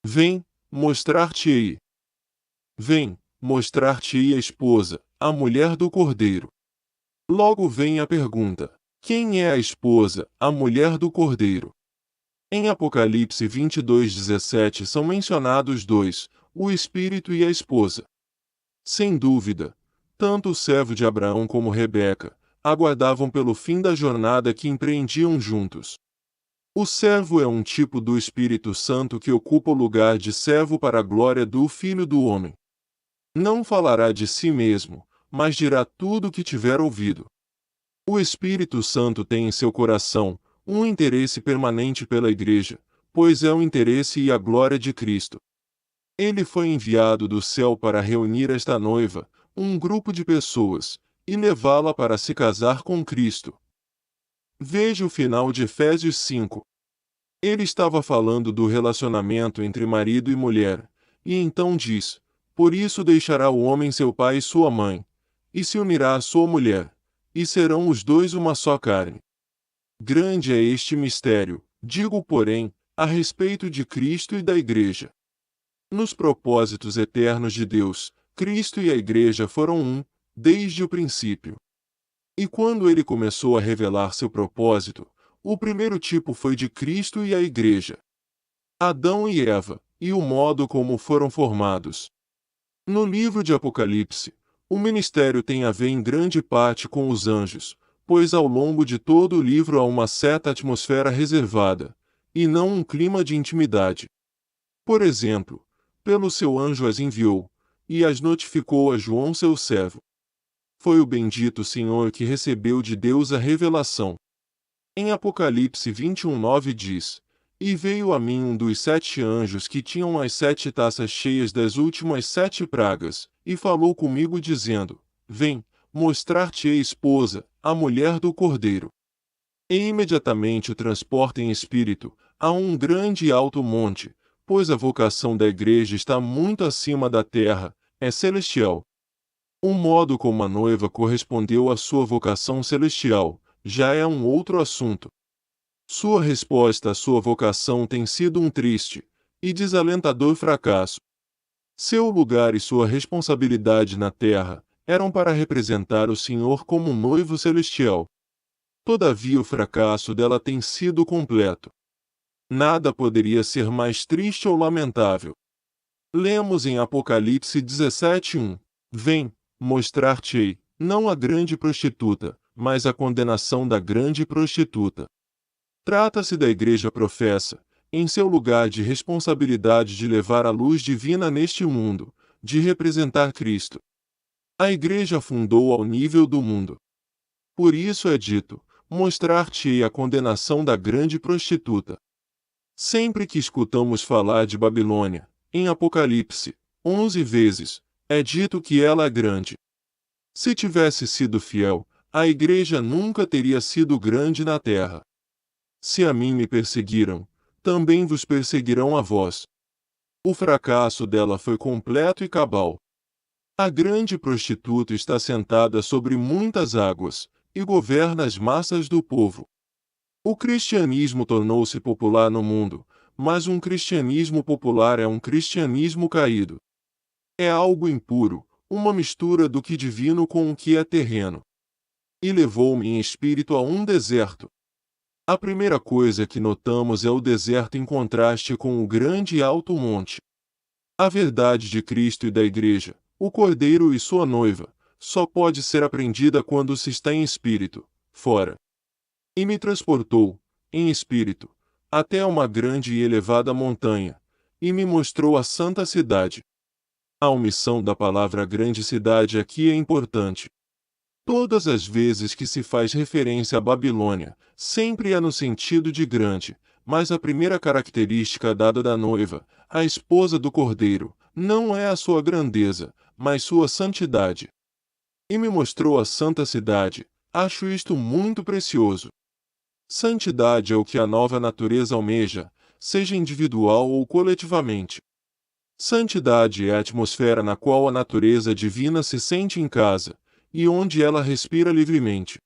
Vem, mostrar-te-ei. Vem, mostrar-te-ei a esposa, a mulher do Cordeiro. Logo vem a pergunta: quem é a esposa, a mulher do Cordeiro? Em Apocalipse 22:17 são mencionados dois, o Espírito e a esposa. Sem dúvida, tanto o servo de Abraão como Rebeca aguardavam pelo fim da jornada que empreendiam juntos. O servo é um tipo do Espírito Santo que ocupa o lugar de servo para a glória do Filho do Homem. Não falará de si mesmo, mas dirá tudo o que tiver ouvido. O Espírito Santo tem em seu coração um interesse permanente pela Igreja, pois é o interesse e a glória de Cristo. Ele foi enviado do céu para reunir esta noiva, um grupo de pessoas, e levá-la para se casar com Cristo. Veja o final de Efésios 5. Ele estava falando do relacionamento entre marido e mulher, e então diz: por isso deixará o homem seu pai e sua mãe, e se unirá à sua mulher, e serão os dois uma só carne. Grande é este mistério, digo porém, a respeito de Cristo e da Igreja. Nos propósitos eternos de Deus, Cristo e a Igreja foram um, desde o princípio. E quando ele começou a revelar seu propósito, o primeiro tipo foi de Cristo e a Igreja. Adão e Eva, e o modo como foram formados. No livro de Apocalipse, o ministério tem a ver em grande parte com os anjos, pois ao longo de todo o livro há uma certa atmosfera reservada, e não um clima de intimidade. Por exemplo, pelo seu anjo as enviou, e as notificou a João seu servo. Foi o bendito Senhor que recebeu de Deus a revelação. Em Apocalipse 21:9 diz: e veio a mim um dos 7 anjos que tinham as 7 taças cheias das últimas 7 pragas, e falou comigo dizendo: vem, mostrar-te-ei a esposa, a mulher do Cordeiro. E imediatamente o transporta em espírito, a um grande e alto monte, pois a vocação da igreja está muito acima da terra, é celestial. O modo como a noiva correspondeu à sua vocação celestial já é um outro assunto. Sua resposta à sua vocação tem sido um triste e desalentador fracasso. Seu lugar e sua responsabilidade na terra eram para representar o Senhor como um noivo celestial. Todavia o fracasso dela tem sido completo. Nada poderia ser mais triste ou lamentável. Lemos em Apocalipse 17:1: vem, mostrar-te-ei, não a grande prostituta, mas a condenação da grande prostituta. Trata-se da igreja professa, em seu lugar de responsabilidade de levar a luz divina neste mundo, de representar Cristo. A igreja afundou ao nível do mundo. Por isso é dito: mostrar-te-ei a condenação da grande prostituta. Sempre que escutamos falar de Babilônia, em Apocalipse, 11 vezes, é dito que ela é grande. Se tivesse sido fiel, a igreja nunca teria sido grande na terra. Se a mim me perseguiram, também vos perseguirão a vós. O fracasso dela foi completo e cabal. A grande prostituta está sentada sobre muitas águas, e governa as massas do povo. O cristianismo tornou-se popular no mundo, mas um cristianismo popular é um cristianismo caído. É algo impuro, uma mistura do que divino com o que é terreno. E levou-me em espírito a um deserto. A primeira coisa que notamos é o deserto em contraste com o grande e alto monte. A verdade de Cristo e da Igreja, o Cordeiro e sua noiva, só pode ser aprendida quando se está em espírito, fora. E me transportou, em espírito, até uma grande e elevada montanha, e me mostrou a santa cidade. A omissão da palavra grande cidade aqui é importante. Todas as vezes que se faz referência à Babilônia, sempre é no sentido de grande, mas a primeira característica dada da noiva, a esposa do Cordeiro, não é a sua grandeza, mas sua santidade. E me mostrou a santa cidade, acho isto muito precioso. Santidade é o que a nova natureza almeja, seja individual ou coletivamente. Santidade é a atmosfera na qual a natureza divina se sente em casa, e onde ela respira livremente.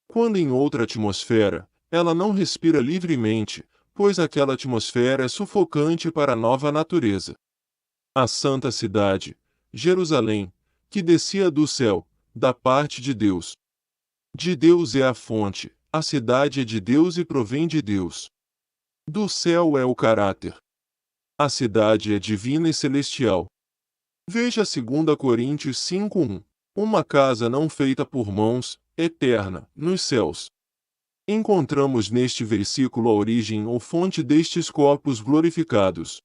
Quando em outra atmosfera, ela não respira livremente, pois aquela atmosfera é sufocante para a nova natureza. A santa cidade, Jerusalém, que descia do céu, da parte de Deus. De Deus é a fonte, a cidade é de Deus e provém de Deus. Do céu é o caráter. A cidade é divina e celestial. Veja 2 Coríntios 5:1. Uma casa não feita por mãos, eterna, nos céus. Encontramos neste versículo a origem ou fonte destes corpos glorificados.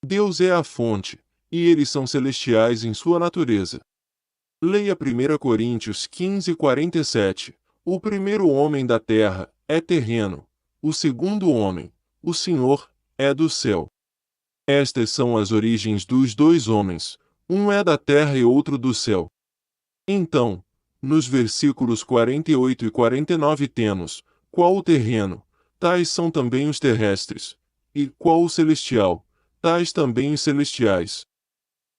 Deus é a fonte, e eles são celestiais em sua natureza. Leia 1 Coríntios 15:47. O primeiro homem da terra é terreno, o segundo homem, o Senhor, é do céu. Estas são as origens dos dois homens, um é da terra e outro do céu. Então, nos versículos 48 e 49 temos, qual o terreno, tais são também os terrestres, e qual o celestial, tais também os celestiais.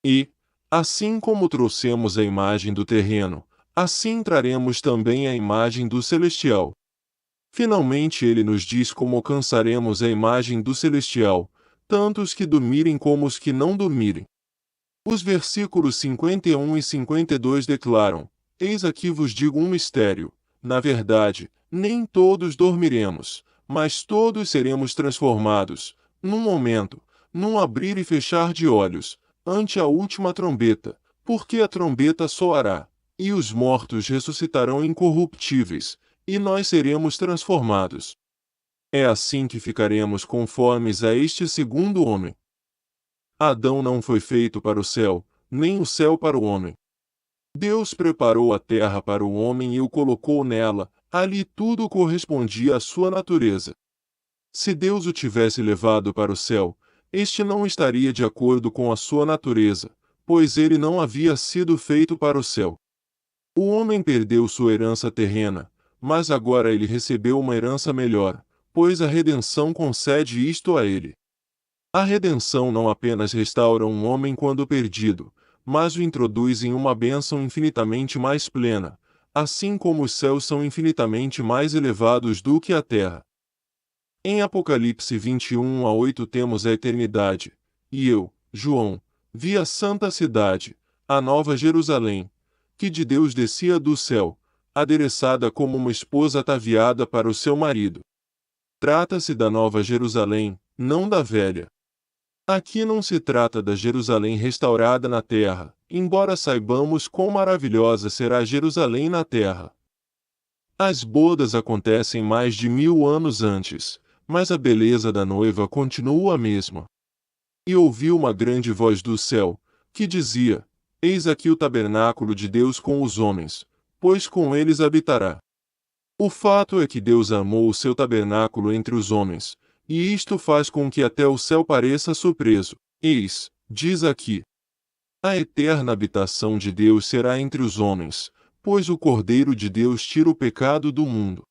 E, assim como trouxemos a imagem do terreno, assim traremos também a imagem do celestial. Finalmente ele nos diz como alcançaremos a imagem do celestial, tanto os que dormirem como os que não dormirem. Os versículos 51 e 52 declaram: Eis aqui vos digo um mistério, na verdade, nem todos dormiremos, mas todos seremos transformados, num momento, num abrir e fechar de olhos, ante a última trombeta, porque a trombeta soará, e os mortos ressuscitarão incorruptíveis, e nós seremos transformados. É assim que ficaremos conformes a este segundo homem. Adão não foi feito para o céu, nem o céu para o homem. Deus preparou a terra para o homem e o colocou nela, ali tudo correspondia à sua natureza. Se Deus o tivesse levado para o céu, este não estaria de acordo com a sua natureza, pois ele não havia sido feito para o céu. O homem perdeu sua herança terrena, mas agora ele recebeu uma herança melhor, pois a redenção concede isto a ele. A redenção não apenas restaura um homem quando perdido, mas o introduz em uma bênção infinitamente mais plena, assim como os céus são infinitamente mais elevados do que a terra. Em Apocalipse 21:8 temos a eternidade, e eu, João, vi a santa cidade, a nova Jerusalém, que de Deus descia do céu, adereçada como uma esposa ataviada para o seu marido. Trata-se da nova Jerusalém, não da velha. Aqui não se trata da Jerusalém restaurada na terra, embora saibamos quão maravilhosa será Jerusalém na terra. As bodas acontecem mais de 1000 anos antes, mas a beleza da noiva continua a mesma. E ouvi uma grande voz do céu, que dizia: Eis aqui o tabernáculo de Deus com os homens, pois com eles habitará. O fato é que Deus armou o seu tabernáculo entre os homens, e isto faz com que até o céu pareça surpreso. Eis, diz aqui, a eterna habitação de Deus será entre os homens, pois o Cordeiro de Deus tira o pecado do mundo.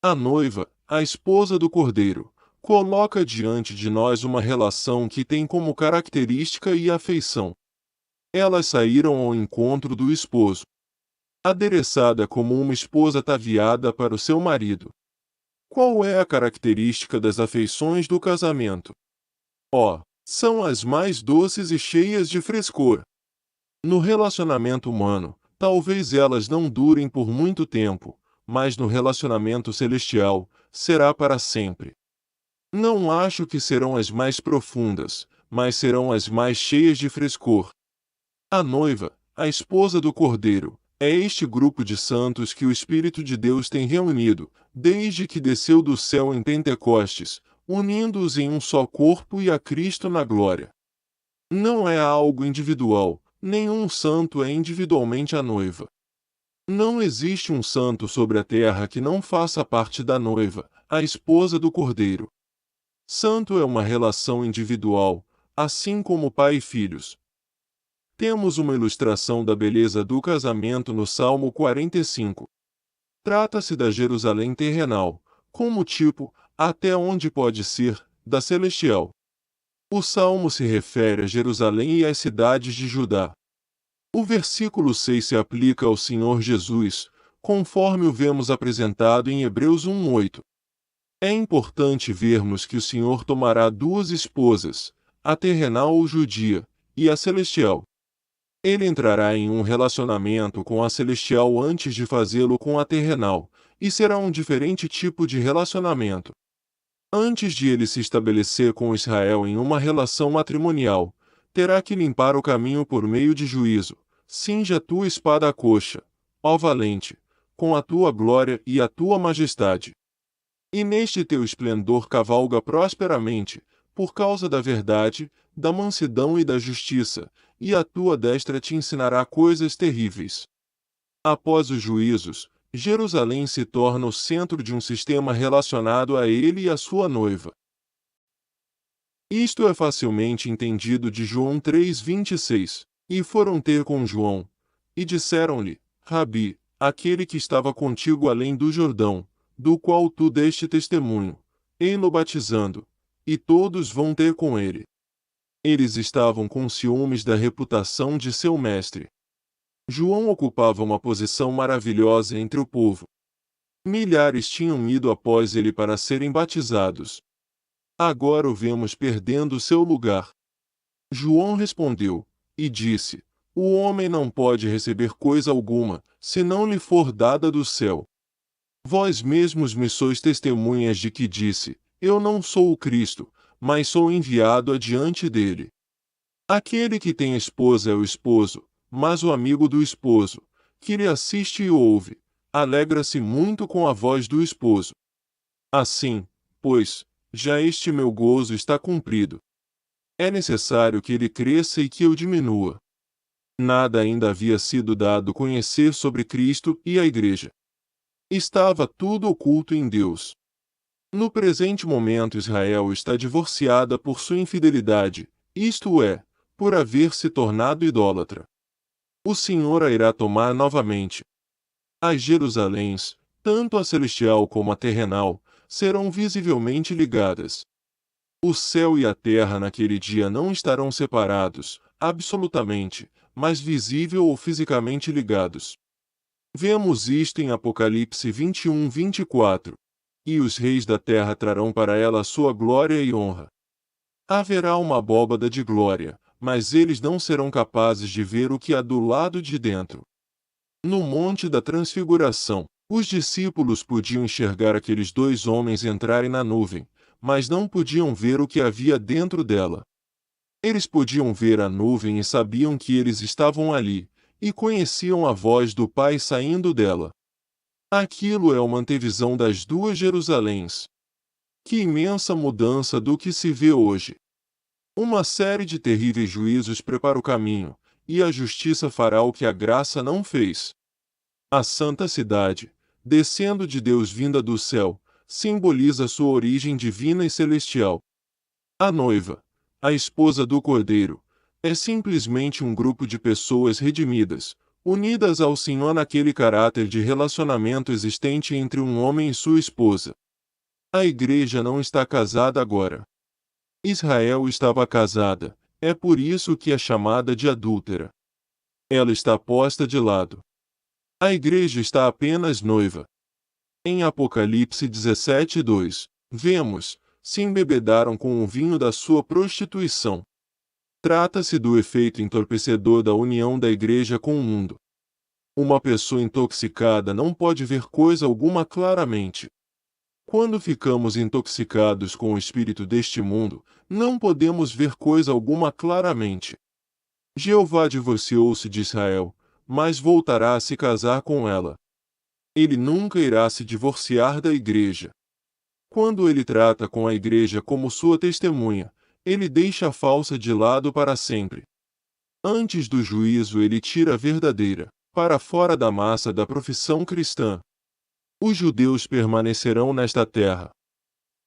A noiva, a esposa do Cordeiro, coloca diante de nós uma relação que tem como característica e afeição. Elas saíram ao encontro do esposo, adereçada como uma esposa ataviada para o seu marido. Qual é a característica das afeições do casamento? São as mais doces e cheias de frescor. No relacionamento humano, talvez elas não durem por muito tempo, mas no relacionamento celestial, será para sempre. Não acho que serão as mais profundas, mas serão as mais cheias de frescor. A noiva, a esposa do Cordeiro, é este grupo de santos que o Espírito de Deus tem reunido, desde que desceu do céu em Pentecostes, unindo-os em um só corpo e a Cristo na glória. Não é algo individual, nenhum santo é individualmente a noiva. Não existe um santo sobre a terra que não faça parte da noiva, a esposa do Cordeiro. Santo é uma relação individual, assim como pai e filhos. Temos uma ilustração da beleza do casamento no Salmo 45. Trata-se da Jerusalém terrenal, como tipo, até onde pode ser, da celestial. O Salmo se refere a Jerusalém e às cidades de Judá. O versículo 6 se aplica ao Senhor Jesus, conforme o vemos apresentado em Hebreus 1:8. É importante vermos que o Senhor tomará duas esposas, a terrenal ou judia, e a celestial. Ele entrará em um relacionamento com a celestial antes de fazê-lo com a terrenal, e será um diferente tipo de relacionamento. Antes de ele se estabelecer com Israel em uma relação matrimonial, terá que limpar o caminho por meio de juízo. Cinge a tua espada à coxa, ó valente, com a tua glória e a tua majestade. E neste teu esplendor cavalga prosperamente, por causa da verdade, da mansidão e da justiça, e a tua destra te ensinará coisas terríveis. Após os juízos, Jerusalém se torna o centro de um sistema relacionado a ele e a sua noiva. Isto é facilmente entendido de João 3:26. E foram ter com João, e disseram-lhe: Rabi, aquele que estava contigo além do Jordão, do qual tu deste testemunho, ei-lo batizando, e todos vão ter com ele. Eles estavam com ciúmes da reputação de seu mestre. João ocupava uma posição maravilhosa entre o povo. Milhares tinham ido após ele para serem batizados. Agora o vemos perdendo seu lugar. João respondeu, e disse: O homem não pode receber coisa alguma, se não lhe for dada do céu. Vós mesmos me sois testemunhas de que disse: Eu não sou o Cristo, mas sou enviado adiante dele. Aquele que tem esposa é o esposo, mas o amigo do esposo, que lhe assiste e ouve, alegra-se muito com a voz do esposo. Assim, pois, já este meu gozo está cumprido. É necessário que ele cresça e que eu diminua. Nada ainda havia sido dado conhecer sobre Cristo e a Igreja. Estava tudo oculto em Deus. No presente momento Israel está divorciada por sua infidelidade, isto é, por haver se tornado idólatra. O Senhor a irá tomar novamente. As Jerusaléns, tanto a celestial como a terrenal, serão visivelmente ligadas. O céu e a terra naquele dia não estarão separados, absolutamente, mas visível ou fisicamente ligados. Vemos isto em Apocalipse 21:24. E os reis da terra trarão para ela a sua glória e honra. Haverá uma abóbada de glória, mas eles não serão capazes de ver o que há do lado de dentro. No Monte da Transfiguração, os discípulos podiam enxergar aqueles dois homens entrarem na nuvem, mas não podiam ver o que havia dentro dela. Eles podiam ver a nuvem e sabiam que eles estavam ali, e conheciam a voz do Pai saindo dela. Aquilo é uma antevisão das duas Jerusaléns. Que imensa mudança do que se vê hoje! Uma série de terríveis juízos prepara o caminho, e a justiça fará o que a graça não fez. A santa cidade, descendo de Deus vinda do céu, simboliza sua origem divina e celestial. A noiva, a esposa do Cordeiro, é simplesmente um grupo de pessoas redimidas, unidas ao Senhor naquele caráter de relacionamento existente entre um homem e sua esposa. A igreja não está casada agora. Israel estava casada, é por isso que é chamada de adúltera. Ela está posta de lado. A igreja está apenas noiva. Em Apocalipse 17:2, vemos: se embebedaram com o vinho da sua prostituição. Trata-se do efeito entorpecedor da união da igreja com o mundo. Uma pessoa intoxicada não pode ver coisa alguma claramente. Quando ficamos intoxicados com o espírito deste mundo, não podemos ver coisa alguma claramente. Jeová divorciou-se de Israel, mas voltará a se casar com ela. Ele nunca irá se divorciar da igreja. Quando ele trata com a igreja como sua testemunha, ele deixa a falsa de lado para sempre. Antes do juízo ele tira a verdadeira, para fora da massa da profissão cristã. Os judeus permanecerão nesta terra.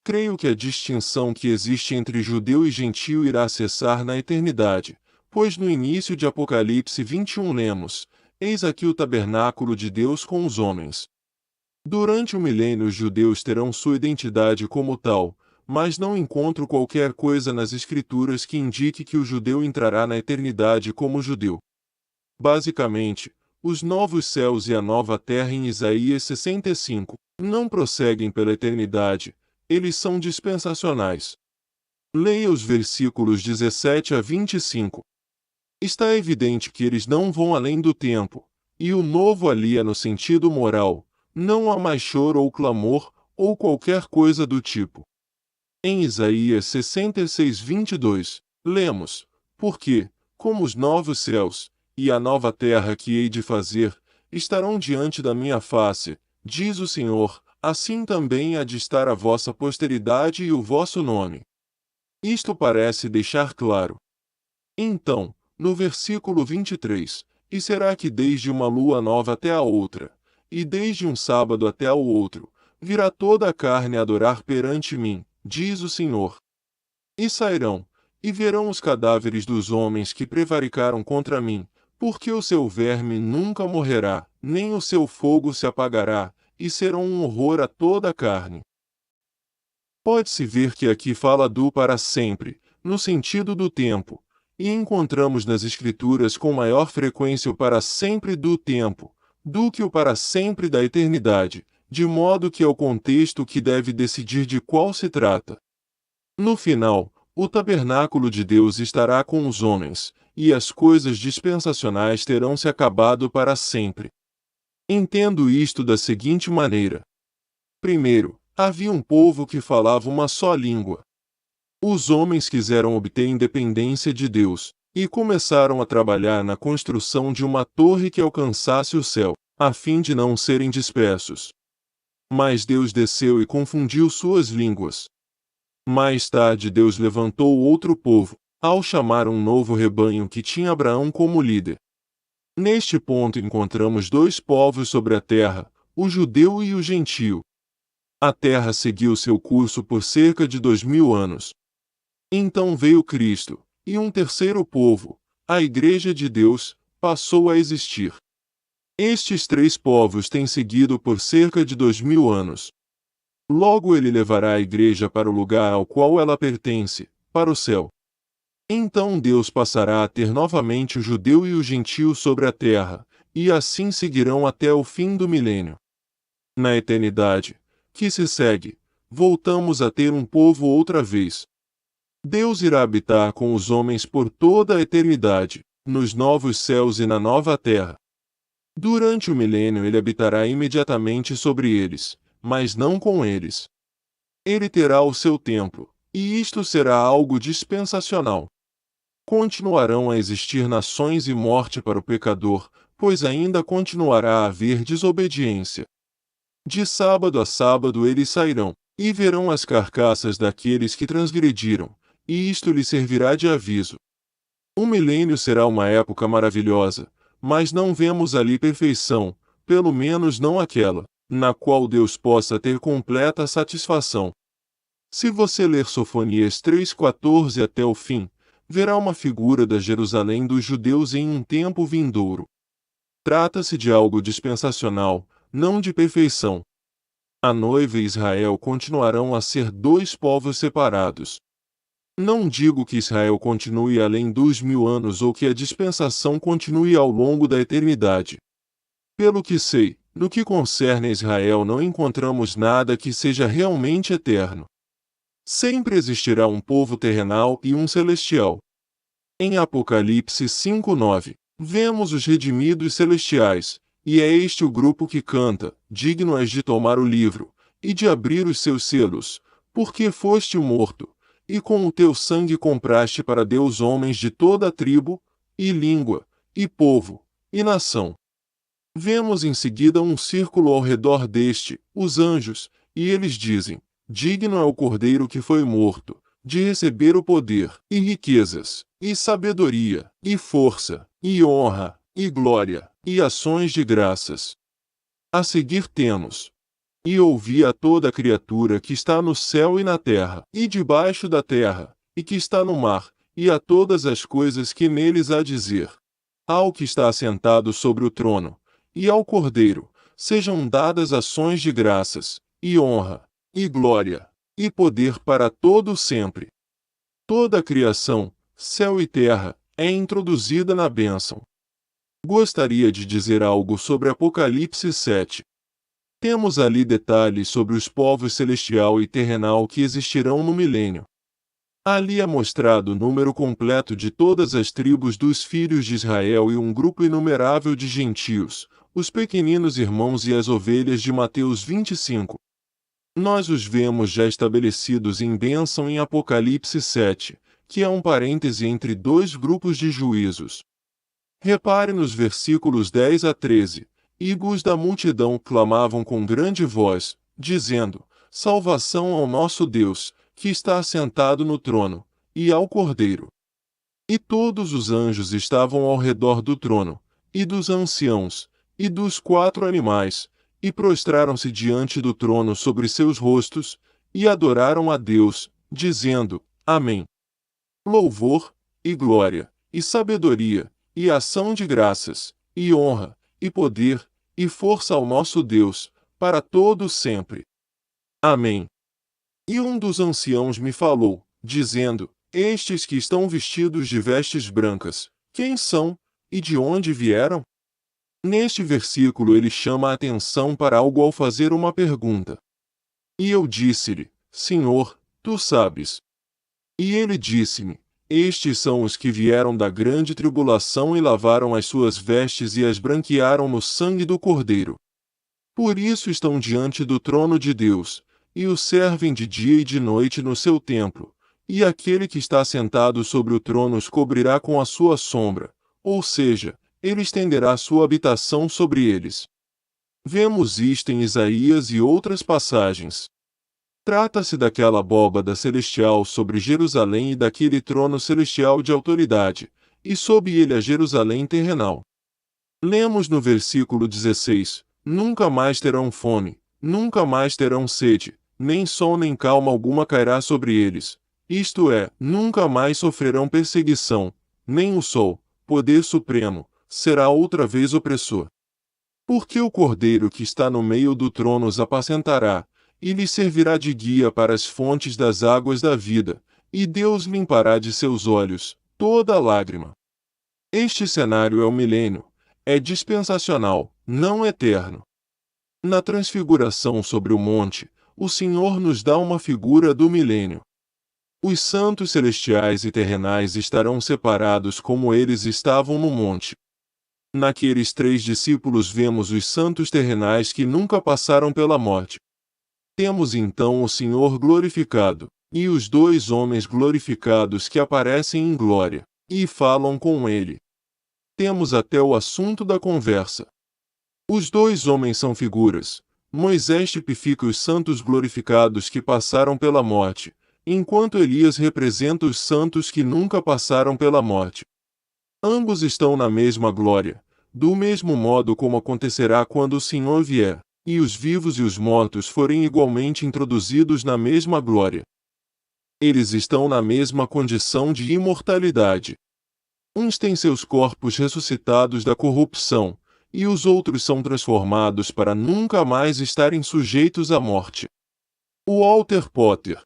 Creio que a distinção que existe entre judeu e gentio irá cessar na eternidade, pois no início de Apocalipse 21 lemos: Eis aqui o tabernáculo de Deus com os homens. Durante o milênio os judeus terão sua identidade como tal, mas não encontro qualquer coisa nas Escrituras que indique que o judeu entrará na eternidade como judeu. Basicamente, os novos céus e a nova terra em Isaías 65 não prosseguem pela eternidade, eles são dispensacionais. Leia os versículos 17 a 25. Está evidente que eles não vão além do tempo, e o novo ali é no sentido moral, não há mais choro ou clamor, ou qualquer coisa do tipo. Em Isaías 66, 22, lemos: Porque, como os novos céus, e a nova terra que hei de fazer, estarão diante da minha face, diz o Senhor, assim também há de estar a vossa posteridade e o vosso nome. Isto parece deixar claro. Então, no versículo 23, e será que desde uma lua nova até a outra, e desde um sábado até ao outro, virá toda a carne adorar perante mim, diz o Senhor. E sairão, e verão os cadáveres dos homens que prevaricaram contra mim, porque o seu verme nunca morrerá, nem o seu fogo se apagará, e serão um horror a toda a carne. Pode-se ver que aqui fala do para sempre, no sentido do tempo, e encontramos nas Escrituras com maior frequência o para sempre do tempo, do que o para sempre da eternidade, de modo que é o contexto que deve decidir de qual se trata. No final, o tabernáculo de Deus estará com os homens, e as coisas dispensacionais terão se acabado para sempre. Entendo isto da seguinte maneira. Primeiro, havia um povo que falava uma só língua. Os homens quiseram obter independência de Deus, e começaram a trabalhar na construção de uma torre que alcançasse o céu, a fim de não serem dispersos. Mas Deus desceu e confundiu suas línguas. Mais tarde Deus levantou outro povo, ao chamar um novo rebanho que tinha Abraão como líder. Neste ponto encontramos dois povos sobre a terra, o judeu e o gentio. A terra seguiu seu curso por cerca de 2000 anos. Então veio Cristo, e um terceiro povo, a Igreja de Deus, passou a existir. Estes três povos têm seguido por cerca de 2000 anos. Logo ele levará a Igreja para o lugar ao qual ela pertence, para o céu. Então Deus passará a ter novamente o judeu e o gentio sobre a terra, e assim seguirão até o fim do milênio. Na eternidade, que se segue, voltamos a ter um povo outra vez. Deus irá habitar com os homens por toda a eternidade, nos novos céus e na nova terra. Durante o milênio ele habitará imediatamente sobre eles, mas não com eles. Ele terá o seu templo, e isto será algo dispensacional. Continuarão a existir nações e morte para o pecador, pois ainda continuará a haver desobediência. De sábado a sábado eles sairão, e verão as carcaças daqueles que transgrediram, e isto lhes servirá de aviso. O milênio será uma época maravilhosa, mas não vemos ali perfeição, pelo menos não aquela, na qual Deus possa ter completa satisfação. Se você ler Sofonias 3,14 até o fim, verá uma figura da Jerusalém dos judeus em um tempo vindouro. Trata-se de algo dispensacional, não de perfeição. A noiva e Israel continuarão a ser dois povos separados. Não digo que Israel continue além dos 1000 anos ou que a dispensação continue ao longo da eternidade. Pelo que sei, no que concerne a Israel não encontramos nada que seja realmente eterno. Sempre existirá um povo terrenal e um celestial. Em Apocalipse 5:9, vemos os redimidos celestiais, e é este o grupo que canta: digno és de tomar o livro, e de abrir os seus selos, porque foste morto, e com o teu sangue compraste para Deus homens de toda a tribo, e língua, e povo, e nação. Vemos em seguida um círculo ao redor deste, os anjos, e eles dizem: digno é o Cordeiro que foi morto, de receber o poder, e riquezas, e sabedoria, e força, e honra, e glória, e ações de graças. A seguir temos: e ouvi a toda criatura que está no céu e na terra, e debaixo da terra, e que está no mar, e a todas as coisas que neles há dizer. Ao que está assentado sobre o trono, e ao Cordeiro, sejam dadas ações de graças, e honra, e glória, e poder para todo sempre. Toda a criação, céu e terra, é introduzida na bênção. Gostaria de dizer algo sobre Apocalipse 7. Temos ali detalhes sobre os povos celestial e terrenal que existirão no milênio. Ali é mostrado o número completo de todas as tribos dos filhos de Israel e um grupo inumerável de gentios, os pequeninos irmãos e as ovelhas de Mateus 25. Nós os vemos já estabelecidos em bênção em Apocalipse 7, que é um parêntese entre dois grupos de juízos. Repare nos versículos 10 a 13. E os da multidão clamavam com grande voz, dizendo: Salvação ao nosso Deus, que está assentado no trono, e ao Cordeiro. E todos os anjos estavam ao redor do trono, e dos anciãos, e dos 4 animais, e prostraram-se diante do trono sobre seus rostos, e adoraram a Deus, dizendo: Amém. Louvor, e glória, e sabedoria, e ação de graças, e honra, e poder, e força ao nosso Deus, para todo sempre. Amém. E um dos anciãos me falou, dizendo: Estes que estão vestidos de vestes brancas, quem são, e de onde vieram? Neste versículo ele chama a atenção para algo ao fazer uma pergunta. E eu disse-lhe: Senhor, tu sabes. E ele disse-me: Estes são os que vieram da grande tribulação e lavaram as suas vestes e as branquearam no sangue do Cordeiro. Por isso estão diante do trono de Deus, e o servem de dia e de noite no seu templo, e aquele que está sentado sobre o trono os cobrirá com a sua sombra, ou seja, ele estenderá sua habitação sobre eles. Vemos isto em Isaías e outras passagens. Trata-se daquela abóbada celestial sobre Jerusalém e daquele trono celestial de autoridade, e sob ele a Jerusalém terrenal. Lemos no versículo 16: Nunca mais terão fome, nunca mais terão sede, nem sol nem calma alguma cairá sobre eles, isto é, nunca mais sofrerão perseguição, nem o sol, poder supremo, será outra vez opressor. Porque o Cordeiro que está no meio do trono os apacentará, e lhe servirá de guia para as fontes das águas da vida, e Deus limpará de seus olhos toda lágrima. Este cenário é o milênio, é dispensacional, não eterno. Na transfiguração sobre o monte, o Senhor nos dá uma figura do milênio. Os santos celestiais e terrenais estarão separados como eles estavam no monte. Naqueles 3 discípulos vemos os santos terrenais que nunca passaram pela morte. Temos então o Senhor glorificado, e os 2 homens glorificados que aparecem em glória, e falam com ele. Temos até o assunto da conversa. Os 2 homens são figuras. Moisés tipifica os santos glorificados que passaram pela morte, enquanto Elias representa os santos que nunca passaram pela morte. Ambos estão na mesma glória, do mesmo modo como acontecerá quando o Senhor vier, e os vivos e os mortos forem igualmente introduzidos na mesma glória. Eles estão na mesma condição de imortalidade. Uns têm seus corpos ressuscitados da corrupção, e os outros são transformados para nunca mais estarem sujeitos à morte. Walter Potter